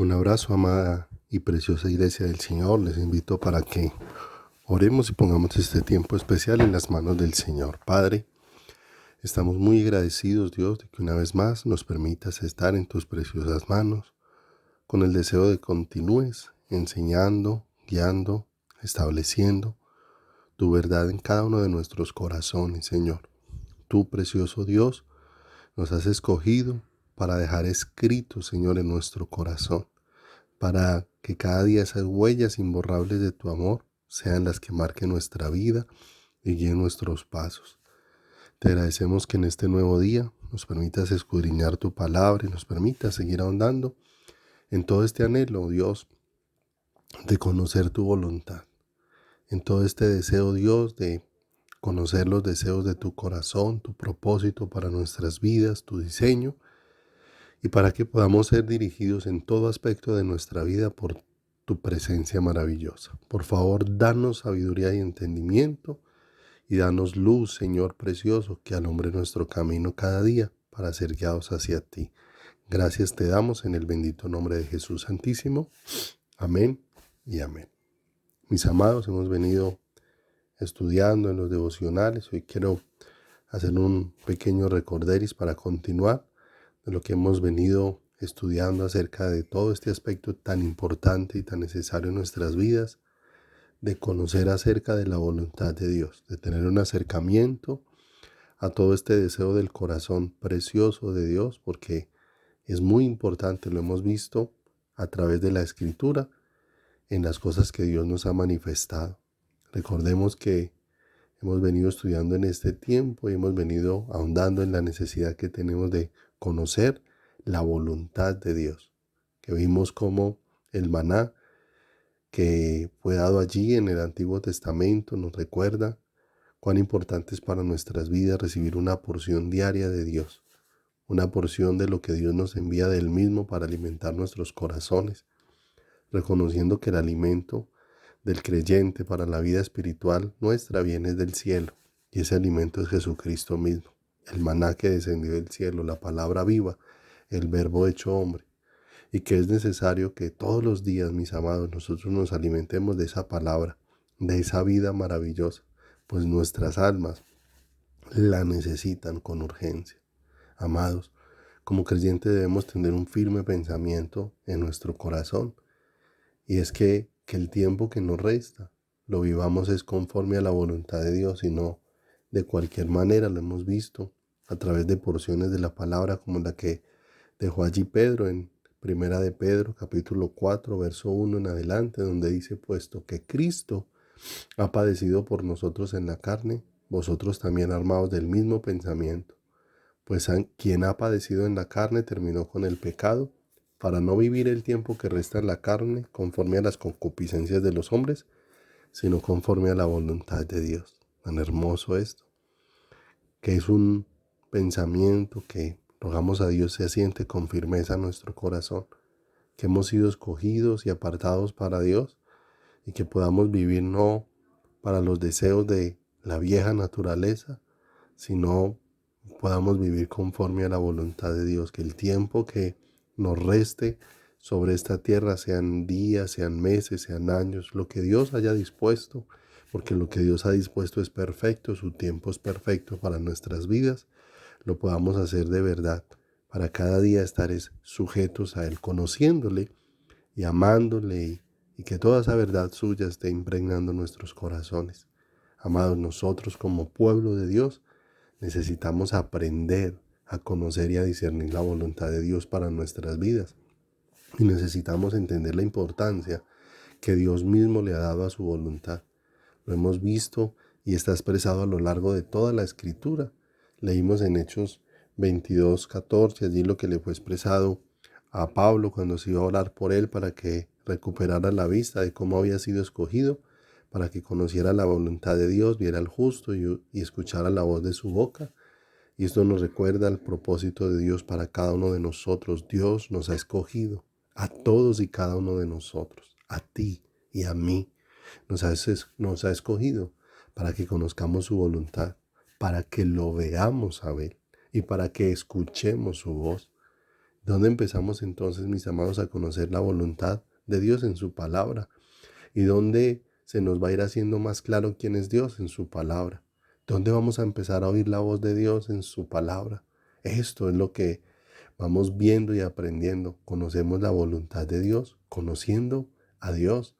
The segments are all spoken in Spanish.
Un abrazo, amada y preciosa Iglesia del Señor. Les invito para que oremos y pongamos este tiempo especial en las manos del Señor. Padre, estamos muy agradecidos, Dios, de que una vez más nos permitas estar en tus preciosas manos, con el deseo de que continúes enseñando, guiando, estableciendo tu verdad en cada uno de nuestros corazones, Señor. Tú, precioso Dios, nos has escogido para dejar escrito, Señor, en nuestro corazón, para que cada día esas huellas imborrables de tu amor sean las que marquen nuestra vida y guíen nuestros pasos. Te agradecemos que en este nuevo día nos permitas escudriñar tu palabra y nos permitas seguir ahondando en todo este anhelo, Dios, de conocer tu voluntad, en todo este deseo, Dios, de conocer los deseos de tu corazón, tu propósito para nuestras vidas, tu diseño, y para que podamos ser dirigidos en todo aspecto de nuestra vida por tu presencia maravillosa. Por favor, danos sabiduría y entendimiento y danos luz, Señor precioso, que alumbre nuestro camino cada día para ser guiados hacia ti. Gracias te damos en el bendito nombre de Jesús Santísimo. Amén y amén. Mis amados, hemos venido estudiando en los devocionales. Hoy quiero hacer un pequeño recorderis para continuar de lo que hemos venido estudiando acerca de todo este aspecto tan importante y tan necesario en nuestras vidas, de conocer acerca de la voluntad de Dios, de tener un acercamiento a todo este deseo del corazón precioso de Dios, porque es muy importante, lo hemos visto a través de la Escritura, en las cosas que Dios nos ha manifestado. Recordemos que hemos venido estudiando en este tiempo y hemos venido ahondando en la necesidad que tenemos de conocer la voluntad de Dios, que vimos como el maná que fue dado allí en el Antiguo Testamento nos recuerda cuán importante es para nuestras vidas recibir una porción diaria de Dios, una porción de lo que Dios nos envía del mismo para alimentar nuestros corazones, reconociendo que el alimento del creyente para la vida espiritual nuestra viene del cielo, y ese alimento es Jesucristo mismo, el maná que descendió del cielo, la palabra viva, el verbo hecho hombre, y que es necesario que todos los días, mis amados, nosotros nos alimentemos de esa palabra, de esa vida maravillosa, pues nuestras almas la necesitan con urgencia. Amados, como creyentes debemos tener un firme pensamiento en nuestro corazón, y es que el tiempo que nos resta lo vivamos es conforme a la voluntad de Dios y no de cualquier manera. Lo hemos visto a través de porciones de la palabra como la que dejó allí Pedro en Primera de Pedro, capítulo 4, verso 1 en adelante, donde dice: puesto que Cristo ha padecido por nosotros en la carne, vosotros también armaos del mismo pensamiento. Pues quien ha padecido en la carne terminó con el pecado, para no vivir el tiempo que resta en la carne conforme a las concupiscencias de los hombres, sino conforme a la voluntad de Dios. Tan hermoso esto, que es un pensamiento que rogamos a Dios se asiente con firmeza en nuestro corazón, que hemos sido escogidos y apartados para Dios y que podamos vivir no para los deseos de la vieja naturaleza, sino podamos vivir conforme a la voluntad de Dios, que el tiempo que nos reste sobre esta tierra sean días, sean meses, sean años, lo que Dios haya dispuesto, porque lo que Dios ha dispuesto es perfecto, su tiempo es perfecto para nuestras vidas, lo podamos hacer de verdad, para cada día estar sujetos a Él, conociéndole y amándole, y que toda esa verdad suya esté impregnando nuestros corazones. Amados, nosotros como pueblo de Dios necesitamos aprender a conocer y a discernir la voluntad de Dios para nuestras vidas. Y necesitamos entender la importancia que Dios mismo le ha dado a su voluntad. Lo hemos visto y está expresado a lo largo de toda la Escritura. Leímos en Hechos 22:14, allí lo que le fue expresado a Pablo cuando se iba a orar por él para que recuperara la vista, de cómo había sido escogido, para que conociera la voluntad de Dios, viera al justo y escuchara la voz de su boca. Y esto nos recuerda el propósito de Dios para cada uno de nosotros. Dios nos ha escogido, a todos y cada uno de nosotros, a ti y a mí. Nos ha escogido para que conozcamos su voluntad, para que lo veamos a Él y para que escuchemos su voz. ¿Dónde empezamos entonces, mis amados, a conocer la voluntad de Dios en su palabra? ¿Y dónde se nos va a ir haciendo más claro quién es Dios en su palabra? ¿Dónde vamos a empezar a oír la voz de Dios en su palabra? Esto es lo que vamos viendo y aprendiendo. Conocemos la voluntad de Dios, conociendo a Dios.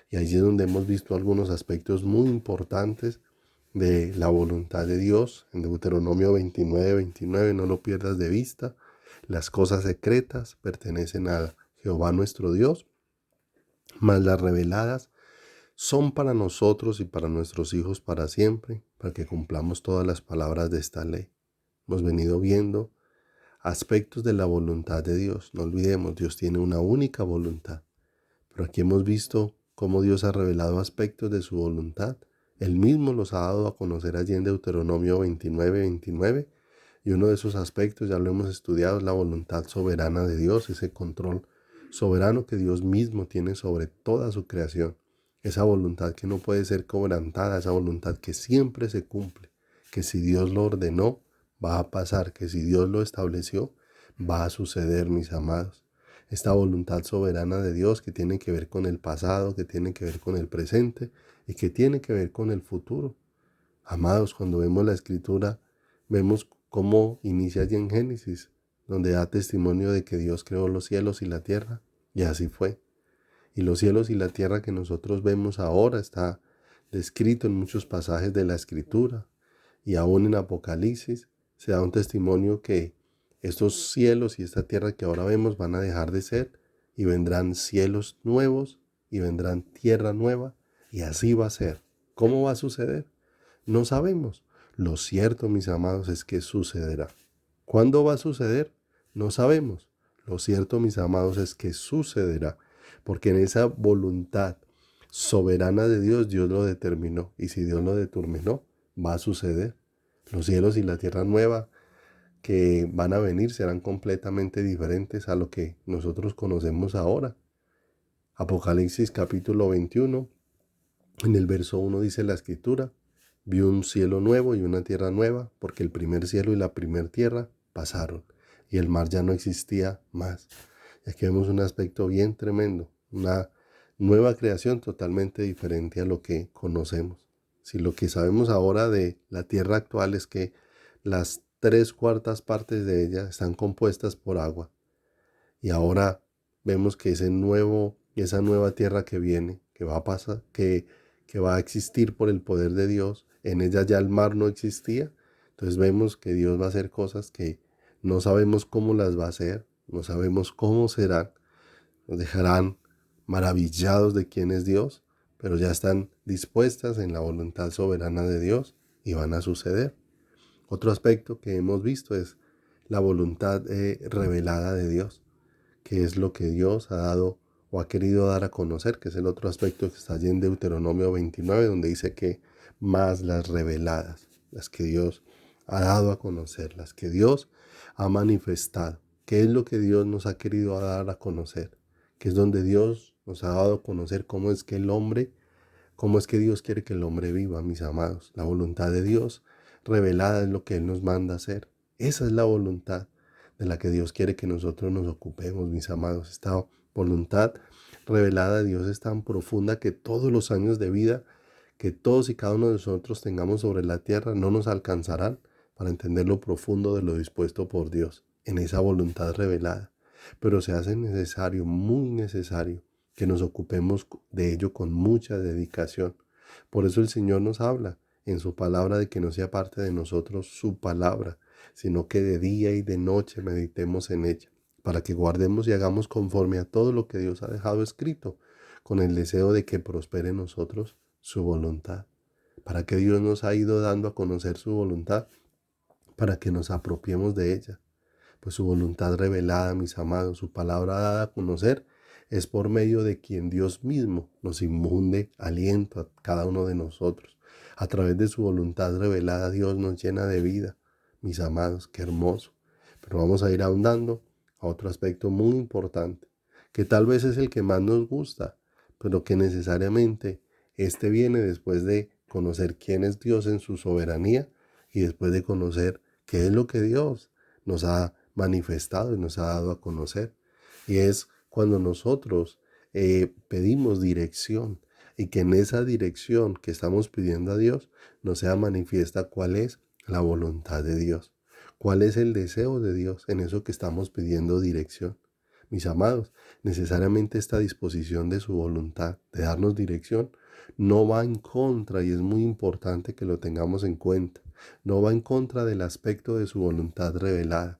Y allí es donde hemos visto algunos aspectos muy importantes de la voluntad de Dios. En Deuteronomio 29:29, no lo pierdas de vista. Las cosas secretas pertenecen a Jehová nuestro Dios, mas las reveladas son para nosotros y para nuestros hijos para siempre, para que cumplamos todas las palabras de esta ley. Hemos venido viendo aspectos de la voluntad de Dios. No olvidemos, Dios tiene una única voluntad. Pero aquí hemos visto cómo Dios ha revelado aspectos de su voluntad. Él mismo los ha dado a conocer allí en Deuteronomio 29:29. Y uno de esos aspectos, ya lo hemos estudiado, es la voluntad soberana de Dios, ese control soberano que Dios mismo tiene sobre toda su creación. Esa voluntad que no puede ser quebrantada, esa voluntad que siempre se cumple, que si Dios lo ordenó, va a pasar, que si Dios lo estableció, va a suceder, mis amados. Esta voluntad soberana de Dios que tiene que ver con el pasado, que tiene que ver con el presente y que tiene que ver con el futuro. Amados, cuando vemos la escritura, vemos cómo inicia allí en Génesis, donde da testimonio de que Dios creó los cielos y la tierra, y así fue. Y los cielos y la tierra que nosotros vemos ahora está descrito en muchos pasajes de la escritura, y aún en Apocalipsis se da un testimonio que estos cielos y esta tierra que ahora vemos van a dejar de ser, y vendrán cielos nuevos, y vendrán tierra nueva, y así va a ser. ¿Cómo va a suceder? No sabemos. Lo cierto, mis amados, es que sucederá. ¿Cuándo va a suceder? No sabemos. Lo cierto, mis amados, es que sucederá. Porque en esa voluntad soberana de Dios, Dios lo determinó. Y si Dios lo determinó, va a suceder. Los cielos y la tierra nueva que van a venir serán completamente diferentes a lo que nosotros conocemos ahora. Apocalipsis capítulo 21, en el verso 1 dice la escritura: vi un cielo nuevo y una tierra nueva, porque el primer cielo y la primer tierra pasaron, y el mar ya no existía más. Y aquí vemos un aspecto bien tremendo, una nueva creación totalmente diferente a lo que conocemos. Si lo que sabemos ahora de la tierra actual es que las 3/4 partes de ella están compuestas por agua, y ahora vemos que esa nueva tierra que viene, que va a pasar, que va a existir por el poder de Dios, en ella ya el mar no existía. Entonces vemos que Dios va a hacer cosas que no sabemos cómo las va a hacer, no sabemos cómo serán, nos dejarán maravillados de quién es Dios, pero ya están dispuestas en la voluntad soberana de Dios y van a suceder. Otro aspecto que hemos visto es la voluntad revelada de Dios, que es lo que Dios ha dado o ha querido dar a conocer, que es el otro aspecto que está allí en Deuteronomio 29, donde dice que más las reveladas, las que Dios ha dado a conocer, las que Dios ha manifestado. ¿Qué es lo que Dios nos ha querido dar a conocer? Que es donde Dios nos ha dado a conocer cómo es que Dios quiere que el hombre viva, mis amados. La voluntad de Dios revelada es lo que Él nos manda hacer. Esa es la voluntad de la que Dios quiere que nosotros nos ocupemos, mis amados. Esta voluntad revelada de Dios es tan profunda que todos los años de vida que todos y cada uno de nosotros tengamos sobre la tierra no nos alcanzarán para entender lo profundo de lo dispuesto por Dios en esa voluntad revelada. Pero se hace necesario, muy necesario, que nos ocupemos de ello con mucha dedicación. Por eso el Señor nos habla en su palabra de que no sea parte de nosotros su palabra, sino que de día y de noche meditemos en ella, para que guardemos y hagamos conforme a todo lo que Dios ha dejado escrito, con el deseo de que prospere en nosotros su voluntad. Para que Dios nos ha ido dando a conocer su voluntad, para que nos apropiemos de ella. Pues su voluntad revelada, mis amados, su palabra dada a conocer, es por medio de quien Dios mismo nos infunde aliento a cada uno de nosotros. A través de su voluntad revelada, Dios nos llena de vida. Mis amados, qué hermoso. Pero vamos a ir ahondando a otro aspecto muy importante, que tal vez es el que más nos gusta, pero que necesariamente este viene después de conocer quién es Dios en su soberanía y después de conocer qué es lo que Dios nos ha manifestado y nos ha dado a conocer. Y es cuando nosotros pedimos dirección y que en esa dirección que estamos pidiendo a Dios nos sea manifiesta cuál es la voluntad de Dios, cuál es el deseo de Dios en eso que estamos pidiendo dirección. Mis amados, necesariamente esta disposición de su voluntad, de darnos dirección, no va en contra, y es muy importante que lo tengamos en cuenta, no va en contra del aspecto de su voluntad revelada,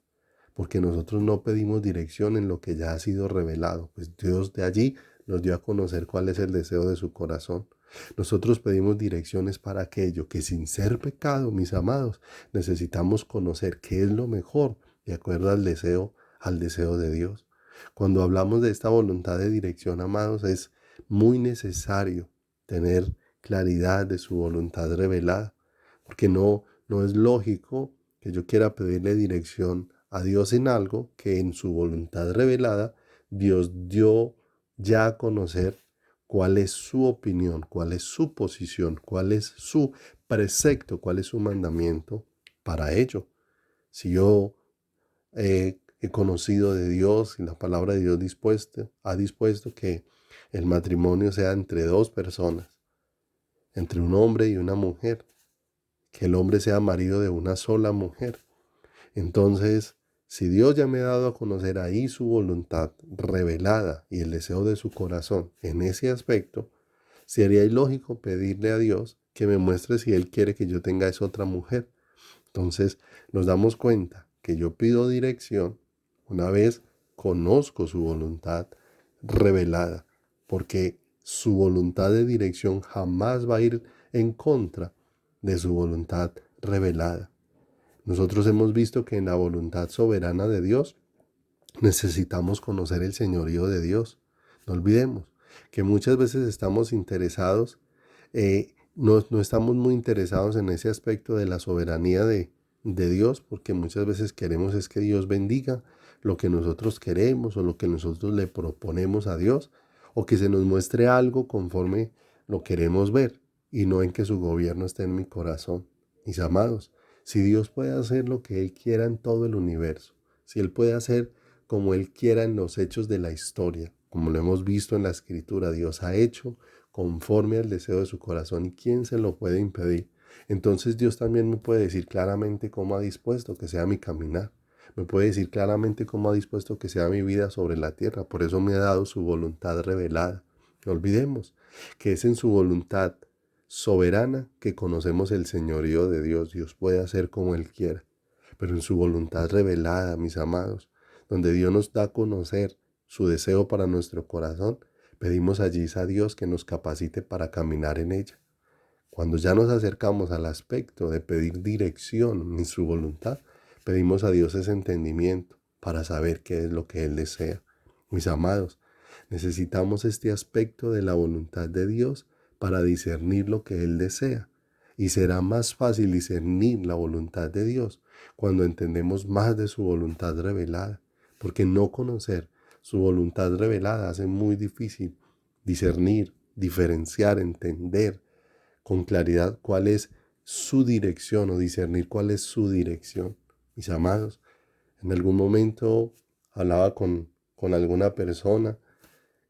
porque nosotros no pedimos dirección en lo que ya ha sido revelado, pues Dios de allí nos dio a conocer cuál es el deseo de su corazón. Nosotros pedimos direcciones para aquello que sin ser pecado, mis amados, necesitamos conocer qué es lo mejor de acuerdo al deseo de Dios. Cuando hablamos de esta voluntad de dirección, amados, es muy necesario tener claridad de su voluntad revelada, porque no es lógico que yo quiera pedirle dirección a Dios en algo que en su voluntad revelada Dios dio ya a conocer cuál es su opinión, cuál es su posición, cuál es su precepto, cuál es su mandamiento para ello. Si yo he conocido de Dios y la palabra de Dios ha dispuesto que el matrimonio sea entre dos personas, entre un hombre y una mujer, que el hombre sea marido de una sola mujer. Entonces, si Dios ya me ha dado a conocer ahí su voluntad revelada y el deseo de su corazón en ese aspecto, sería ilógico pedirle a Dios que me muestre si Él quiere que yo tenga esa otra mujer. Entonces, nos damos cuenta que yo pido dirección una vez conozco su voluntad revelada, porque su voluntad de dirección jamás va a ir en contra de su voluntad revelada. Nosotros hemos visto que en la voluntad soberana de Dios necesitamos conocer el señorío de Dios. No olvidemos que muchas veces estamos interesados, no estamos muy interesados en ese aspecto de la soberanía de Dios, porque muchas veces queremos es que Dios bendiga lo que nosotros queremos o lo que nosotros le proponemos a Dios, o que se nos muestre algo conforme lo queremos ver y no en que su gobierno esté en mi corazón. Mis amados, si Dios puede hacer lo que Él quiera en todo el universo, si Él puede hacer como Él quiera en los hechos de la historia, como lo hemos visto en la Escritura, Dios ha hecho conforme al deseo de su corazón, ¿y quién se lo puede impedir? Entonces Dios también me puede decir claramente cómo ha dispuesto que sea mi caminar, me puede decir claramente cómo ha dispuesto que sea mi vida sobre la tierra, por eso me ha dado su voluntad revelada. No olvidemos que es en su voluntad soberana que conocemos el señorío de Dios. Dios puede hacer como Él quiera, pero en su voluntad revelada, mis amados, donde Dios nos da a conocer su deseo para nuestro corazón, pedimos allí a Dios que nos capacite para caminar en ella. Cuando ya nos acercamos al aspecto de pedir dirección en su voluntad, pedimos a Dios ese entendimiento para saber qué es lo que Él desea. Mis amados, necesitamos este aspecto de la voluntad de Dios para discernir lo que Él desea. Y será más fácil discernir la voluntad de Dios cuando entendemos más de su voluntad revelada, porque no conocer su voluntad revelada hace muy difícil discernir, diferenciar, entender con claridad cuál es su dirección o discernir cuál es su dirección. Mis amados, en algún momento hablaba con alguna persona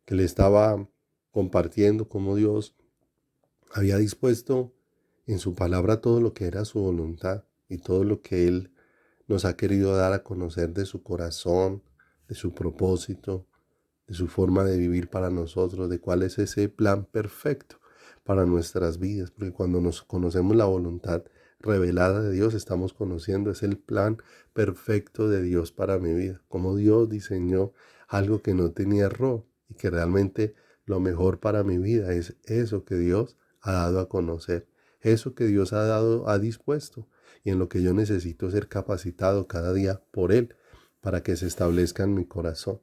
que le estaba compartiendo cómo Dios había dispuesto en su palabra todo lo que era su voluntad y todo lo que Él nos ha querido dar a conocer de su corazón, de su propósito, de su forma de vivir para nosotros, de cuál es ese plan perfecto para nuestras vidas, porque cuando nos conocemos la voluntad revelada de Dios, estamos conociendo es el plan perfecto de Dios para mi vida, como Dios diseñó algo que no tenía error y que realmente lo mejor para mi vida es eso que Dios ha dado a conocer, eso que Dios ha dispuesto y en lo que yo necesito ser capacitado cada día por Él para que se establezca en mi corazón.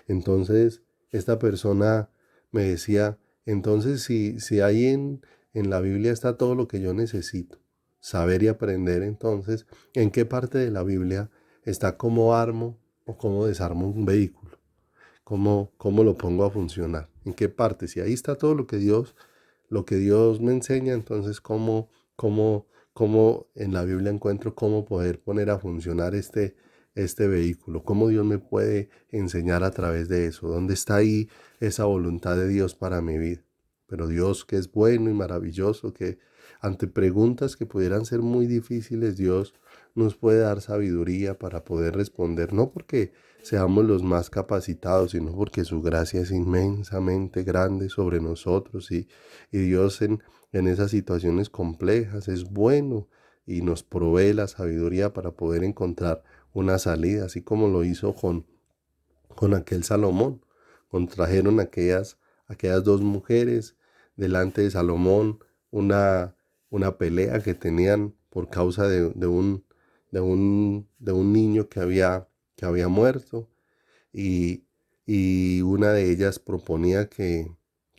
Entonces, esta persona me decía, entonces si ahí en la Biblia está todo lo que yo necesito, saber y aprender, entonces, ¿en qué parte de la Biblia está cómo armo o cómo desarmo un vehículo? ¿Cómo lo pongo a funcionar? ¿En qué parte? Si ahí está todo lo que Dios me enseña, entonces, ¿cómo en la Biblia encuentro cómo poder poner a funcionar este vehículo? ¿Cómo Dios me puede enseñar a través de eso? ¿Dónde está ahí esa voluntad de Dios para mi vida? Pero Dios, que es bueno y maravilloso, que ante preguntas que pudieran ser muy difíciles, Dios nos puede dar sabiduría para poder responder, no porque seamos los más capacitados, sino porque su gracia es inmensamente grande sobre nosotros y Dios en esas situaciones complejas es bueno y nos provee la sabiduría para poder encontrar una salida, así como lo hizo con aquel Salomón. Contrajeron aquellas dos mujeres delante de Salomón, una, una pelea que tenían por causa de un niño que había muerto y, y una de ellas proponía que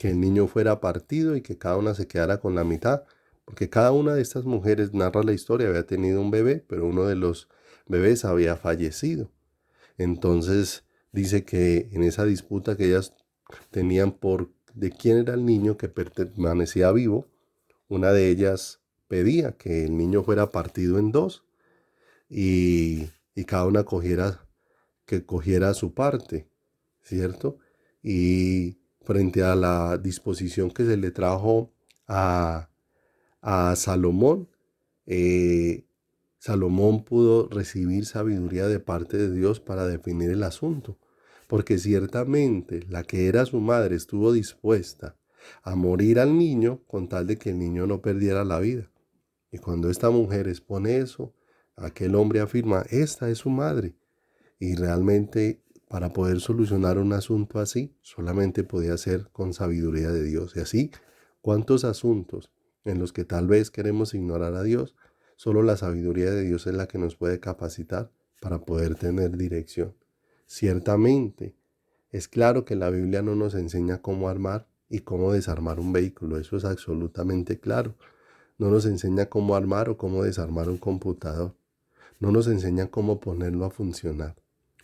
el niño fuera partido y que cada una se quedara con la mitad, porque cada una de estas mujeres, narra la historia, había tenido un bebé, pero uno de los bebés había fallecido. Entonces dice que en esa disputa que ellas tenían por de quién era el niño que permanecía vivo, una de ellas pedía que el niño fuera partido en dos y cada una cogiera su parte, ¿cierto? Y frente a la disposición que se le trajo a, a Salomón, eh, Salomón pudo recibir sabiduría de parte de Dios para definir el asunto, porque ciertamente la que era su madre estuvo dispuesta a morir al niño con tal de que el niño no perdiera la vida. Y cuando esta mujer expone eso, aquel hombre afirma, esta es su madre. Y realmente para poder solucionar un asunto así, solamente podía ser con sabiduría de Dios. Y así, ¿cuántos asuntos en los que tal vez queremos ignorar a Dios? Solo la sabiduría de Dios es la que nos puede capacitar para poder tener dirección. Ciertamente, es claro que la Biblia no nos enseña cómo armar y cómo desarmar un vehículo. Eso es absolutamente claro. No nos enseña cómo armar o cómo desarmar un computador. No nos enseña cómo ponerlo a funcionar.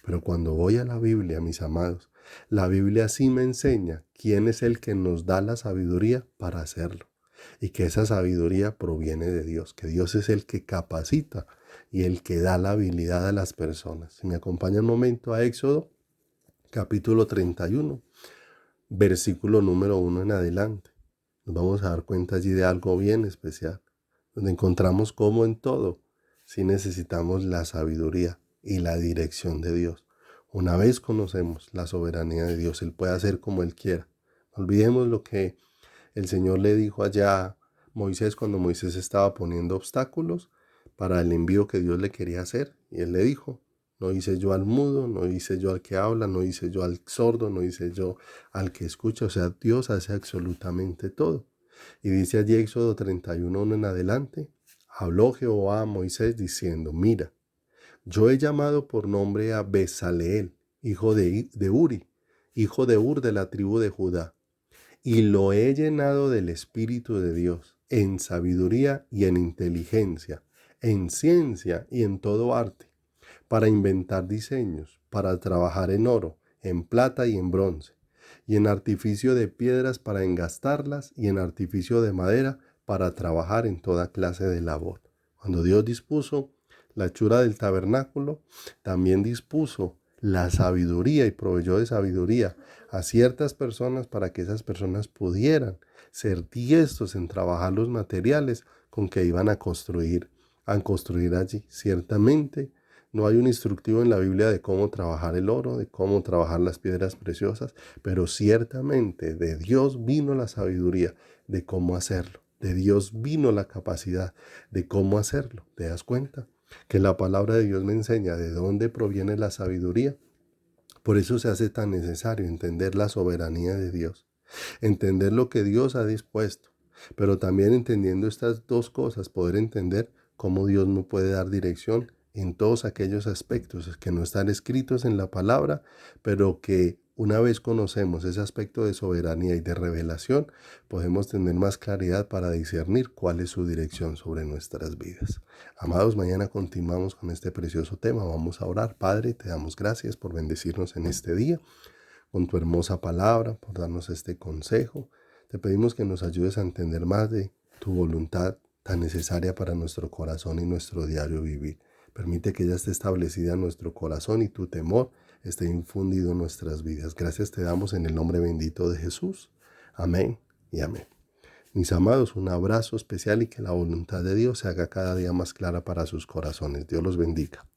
Pero cuando voy a la Biblia, mis amados, la Biblia sí me enseña quién es el que nos da la sabiduría para hacerlo. Y que esa sabiduría proviene de Dios, que Dios es el que capacita y el que da la habilidad a las personas. Si me acompaña un momento a Éxodo, capítulo 31, versículo número 1 en adelante. Nos vamos a dar cuenta allí de algo bien especial, donde encontramos cómo en todo sí necesitamos la sabiduría y la dirección de Dios. Una vez conocemos la soberanía de Dios, Él puede hacer como Él quiera. No olvidemos lo que el Señor le dijo allá a Moisés cuando Moisés estaba poniendo obstáculos para el envío que Dios le quería hacer. Y Él le dijo, no hice yo al mudo, no hice yo al que habla, no hice yo al sordo, no hice yo al que escucha. O sea, Dios hace absolutamente todo. Y dice allí Éxodo 31 en adelante, habló Jehová a Moisés diciendo, mira, yo he llamado por nombre a Bezaleel, hijo de Uri, hijo de Ur de la tribu de Judá, y lo he llenado del Espíritu de Dios, en sabiduría y en inteligencia, en ciencia y en todo arte, para inventar diseños, para trabajar en oro, en plata y en bronce, y en artificio de piedras para engastarlas, y en artificio de madera para trabajar en toda clase de labor. Cuando Dios dispuso la hechura del tabernáculo, también dispuso la sabiduría y proveyó de sabiduría a ciertas personas para que esas personas pudieran ser diestros en trabajar los materiales con que iban a construir allí. Ciertamente no hay un instructivo en la Biblia de cómo trabajar el oro, de cómo trabajar las piedras preciosas, pero ciertamente de Dios vino la sabiduría de cómo hacerlo. De Dios vino la capacidad de cómo hacerlo. ¿Te das cuenta? Que la palabra de Dios me enseña de dónde proviene la sabiduría. Por eso se hace tan necesario entender la soberanía de Dios, entender lo que Dios ha dispuesto, pero también entendiendo estas dos cosas, poder entender cómo Dios me puede dar dirección en todos aquellos aspectos que no están escritos en la palabra, pero que una vez conocemos ese aspecto de soberanía y de revelación, podemos tener más claridad para discernir cuál es su dirección sobre nuestras vidas. Amados, mañana continuamos con este precioso tema. Vamos a orar. Padre, te damos gracias por bendecirnos en este día con tu hermosa palabra, por darnos este consejo. Te pedimos que nos ayudes a entender más de tu voluntad tan necesaria para nuestro corazón y nuestro diario vivir. Permite que ella esté establecida en nuestro corazón y tu temor esté infundido en nuestras vidas. Gracias te damos en el nombre bendito de Jesús. Amén y amén. Mis amados, un abrazo especial y que la voluntad de Dios se haga cada día más clara para sus corazones. Dios los bendiga.